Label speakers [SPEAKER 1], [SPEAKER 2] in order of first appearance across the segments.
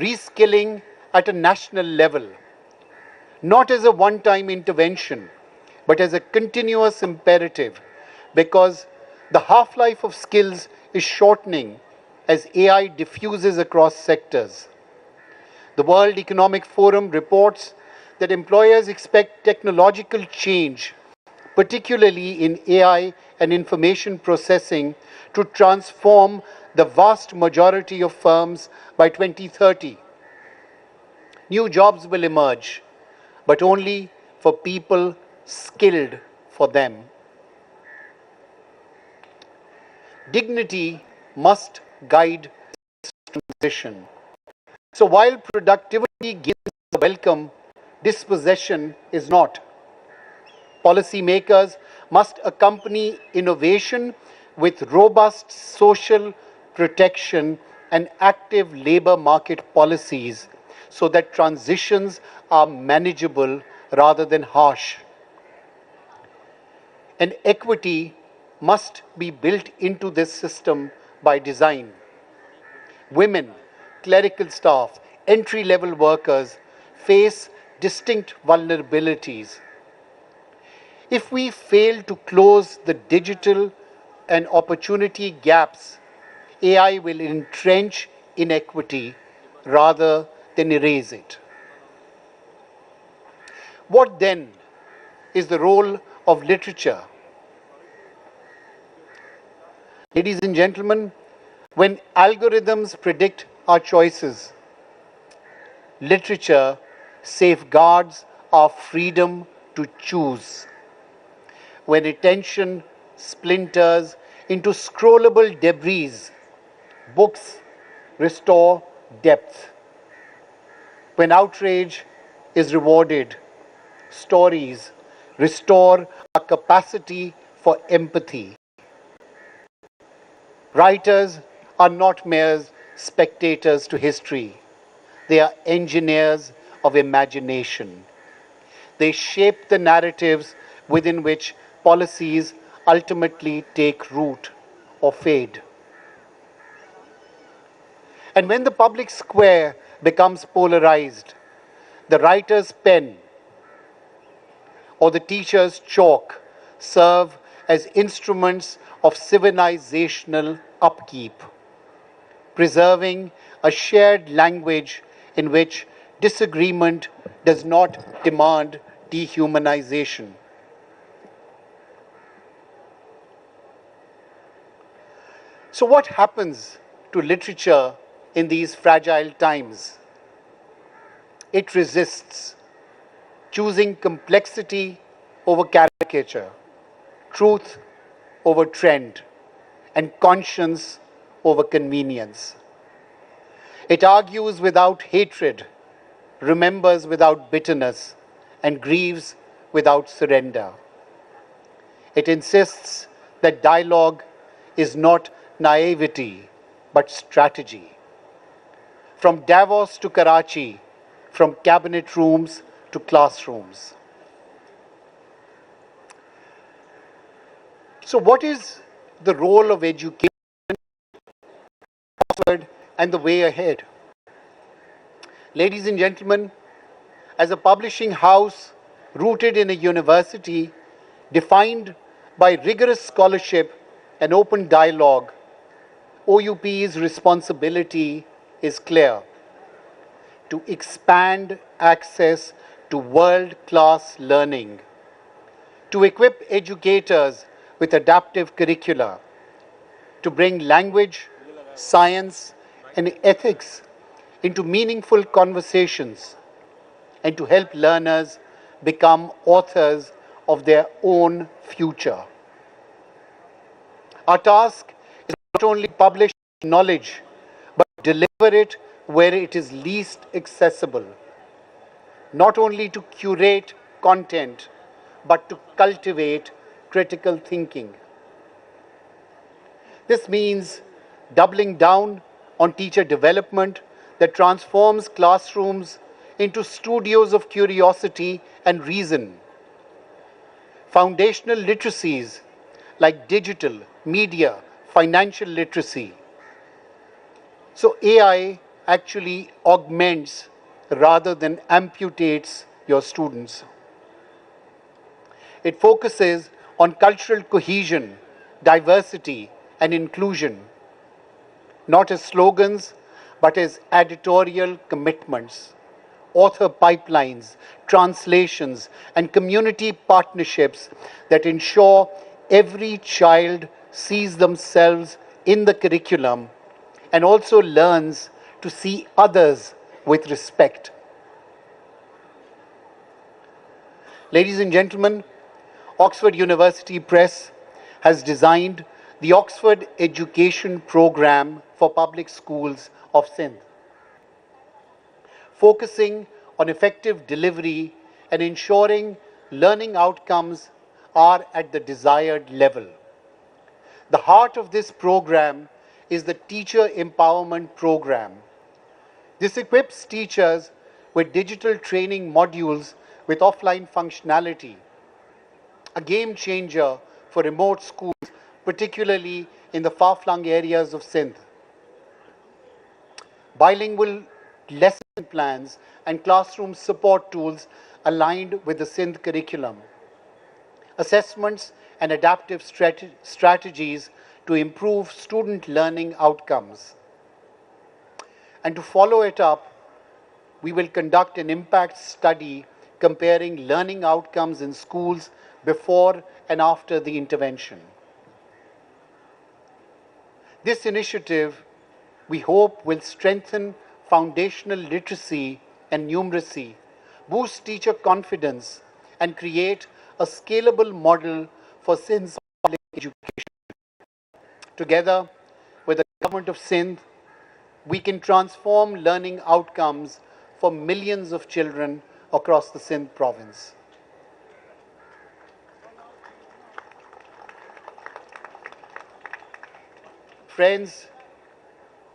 [SPEAKER 1] reskilling at a national level, not as a one-time intervention, but as a continuous imperative, because the half-life of skills is shortening as AI diffuses across sectors. The World Economic Forum reports that employers expect technological change, particularly in AI and information processing, to transform the vast majority of firms by 2030. New jobs will emerge, but only for people skilled for them. Dignity must guide this transition. So while productivity gives a welcome, dispossession is not. Policymakers must accompany innovation with robust social protection and active labor market policies so that transitions are manageable rather than harsh. And equity must be built into this system by design. Women, clerical staff, entry-level workers face distinct vulnerabilities. If we fail to close the digital and opportunity gaps, AI will entrench inequity rather than erase it. What then is the role of literature? Ladies and gentlemen, when algorithms predict our choices, literature safeguards our freedom to choose. When attention splinters into scrollable debris, books restore depth. When outrage is rewarded, stories restore our capacity for empathy. Writers are not mere spectators to history. They are engineers of imagination. They shape the narratives within which policies ultimately take root or fade. And when the public square becomes polarized, the writer's pen or the teacher's chalk serve as instruments of civilizational upkeep, preserving a shared language in which disagreement does not demand dehumanization. So what happens to literature in these fragile times? It resists, choosing complexity over caricature, truth over trend, and conscience over convenience. It argues without hatred, remembers without bitterness, and grieves without surrender. It insists that dialogue is not naivety, but strategy. From Davos to Karachi, from cabinet rooms to classrooms. So what is the role of education and the way ahead? Ladies and gentlemen, as a publishing house rooted in a university defined by rigorous scholarship and open dialogue, OUP's responsibility is clear: to expand access to world-class learning, to equip educators with adaptive curricula, to bring language, science, and ethics into meaningful conversations, and to help learners become authors of their own future. Our task is not only to publish knowledge, but deliver it where it is least accessible. Not only to curate content, but to cultivate critical thinking. This means doubling down on teacher development that transforms classrooms into studios of curiosity and reason. Foundational literacies like digital, media, financial literacy. So AI actually augments rather than amputates your students. It focuses on cultural cohesion, diversity, and inclusion, not as slogans, but as editorial commitments, author pipelines, translations, and community partnerships that ensure every child sees themselves in the curriculum and also learns to see others with respect. Ladies and gentlemen, Oxford University Press has designed the Oxford Education Programme for Public Schools of Sindh, focusing on effective delivery and ensuring learning outcomes are at the desired level. The heart of this program is the Teacher Empowerment Program. This equips teachers with digital training modules with offline functionality, a game changer for remote schools, particularly in the far-flung areas of Sindh. Bilingual lesson plans and classroom support tools aligned with the Sindh curriculum. Assessments and adaptive strategies to improve student learning outcomes. And to follow it up, we will conduct an impact study comparing learning outcomes in schools before and after the intervention. This initiative, we hope, will strengthen foundational literacy and numeracy, boost teacher confidence, and create a scalable model for Sindh's public education. Together with the government of Sindh, we can transform learning outcomes for millions of children across the Sindh province. Friends,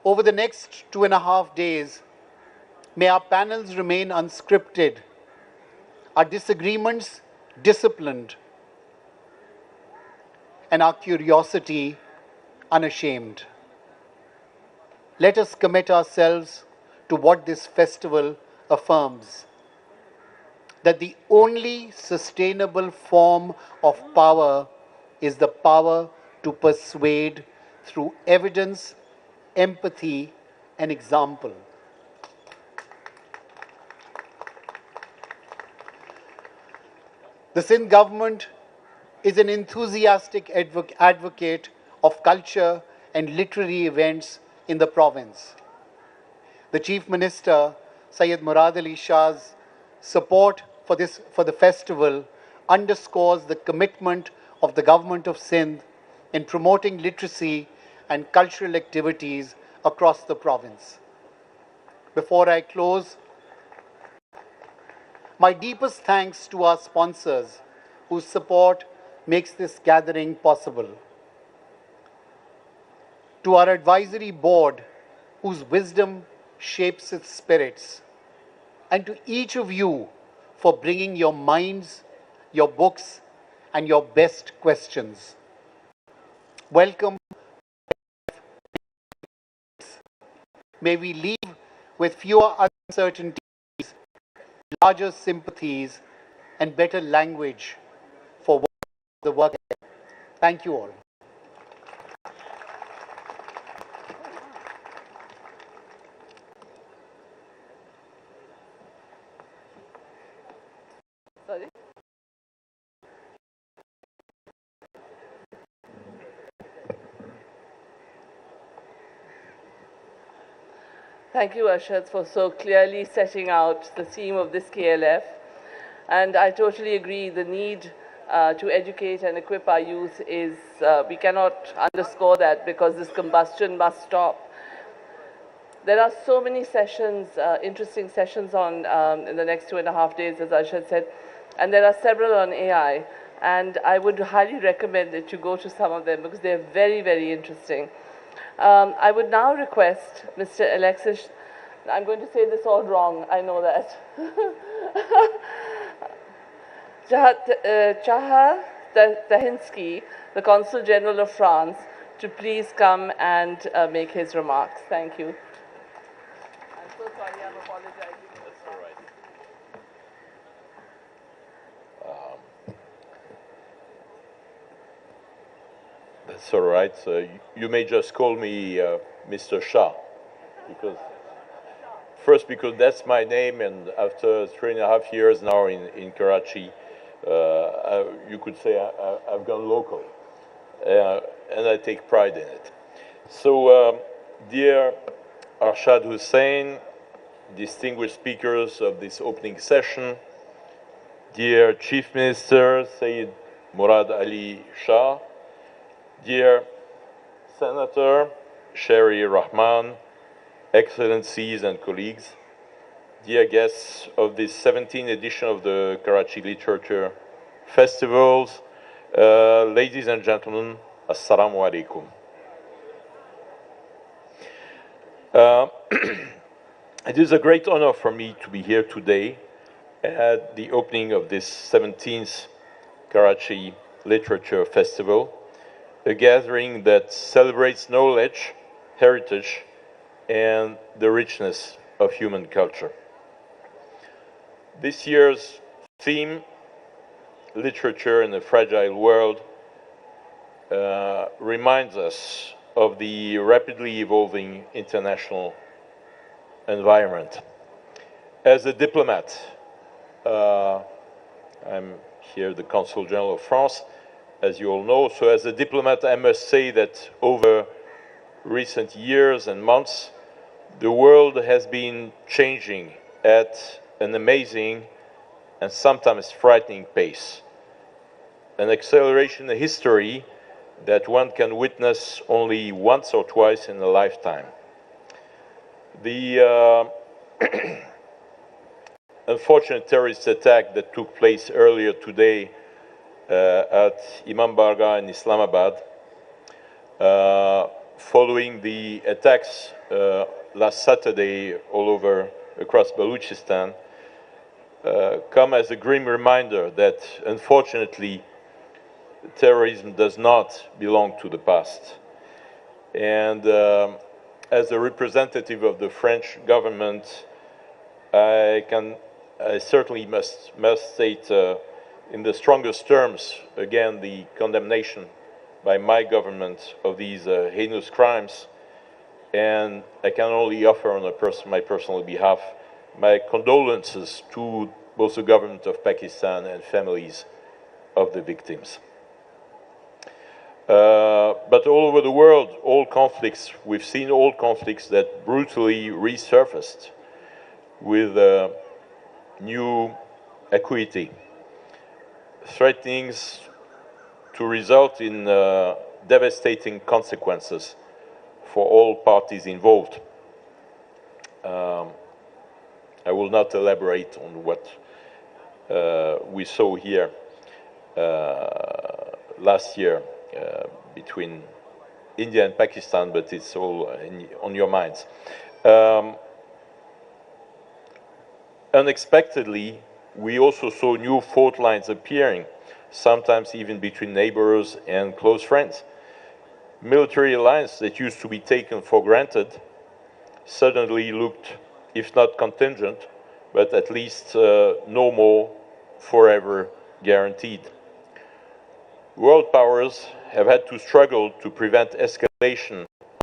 [SPEAKER 1] over the next 2.5 days, may our panels remain unscripted, our disagreements disciplined, and our curiosity unashamed. Let us commit ourselves to what this festival affirms, that the only sustainable form of power is the power to persuade through evidence, empathy, and example. The Sindh government is an enthusiastic advocate of culture and literary events in the province. The Chief Minister, Syed Murad Ali Shah's support for the festival underscores the commitment of the government of Sindh in promoting literacy and cultural activities across the province. Before I close, my deepest thanks to our sponsors whose support makes this gathering possible. To our advisory board whose wisdom shapes its spirits. And to each of you for bringing your minds, your books, and your best questions. Welcome. May we leave with fewer uncertainties, larger sympathies, and better language for the work ahead. Thank you all.
[SPEAKER 2] Sorry. Thank you, Arshad, for so clearly setting out the theme of this KLF. And I totally agree, the need to educate and equip our youth is, we cannot underscore that, because this combustion must stop. There are so many sessions, interesting sessions on in the next 2.5 days, as Arshad said, and there are several on AI. And I would highly recommend that you go to some of them because they're very, very interesting. I would now request Mr. Alexis, I'm going to say this all wrong, I know that. Chahar Tahinsky, the Consul General of France, to please come and make his remarks. Thank you. I'm apologizing.
[SPEAKER 3] That's all right. That's all right. You may just call me Mr. Shah, because first because that's my name, and after 3.5 years now in Karachi, you could say I've gone local, and I take pride in it. So, dear Arshad Hussain, distinguished speakers of this opening session, dear Chief Minister Sayyid Murad Ali Shah, dear Senator Sherry Rahman, Excellencies and colleagues, dear guests of this 17th edition of the Karachi Literature Festivals, ladies and gentlemen, Assalamu alaikum. It is a great honor for me to be here today at the opening of this 17th Karachi Literature Festival, a gathering that celebrates knowledge, heritage, and the richness of human culture. This year's theme, Literature in a Fragile World, reminds us of the rapidly evolving international environment. As a diplomat, I'm here the Consul General of France, as you all know, so as a diplomat I must say that over recent years and months, the world has been changing at an amazing and sometimes frightening pace. An acceleration in history that one can witness only once or twice in a lifetime. The unfortunate terrorist attack that took place earlier today at Imam Barga in Islamabad, following the attacks last Saturday all over across Balochistan, come as a grim reminder that unfortunately terrorism does not belong to the past. And as a representative of the French government, I certainly must state in the strongest terms, again, the condemnation by my government of these heinous crimes. And I can only offer on my personal behalf my condolences to both the government of Pakistan and families of the victims. But all over the world, we've seen all conflicts that brutally resurfaced with new acuity, threatening to result in devastating consequences for all parties involved. I will not elaborate on what we saw here last year between India and Pakistan, but it's all on your minds. Unexpectedly, we also saw new fault lines appearing, sometimes even between neighbors and close friends. Military alliances that used to be taken for granted suddenly looked, if not contingent, but at least no more forever guaranteed. World powers have had to struggle to prevent escalation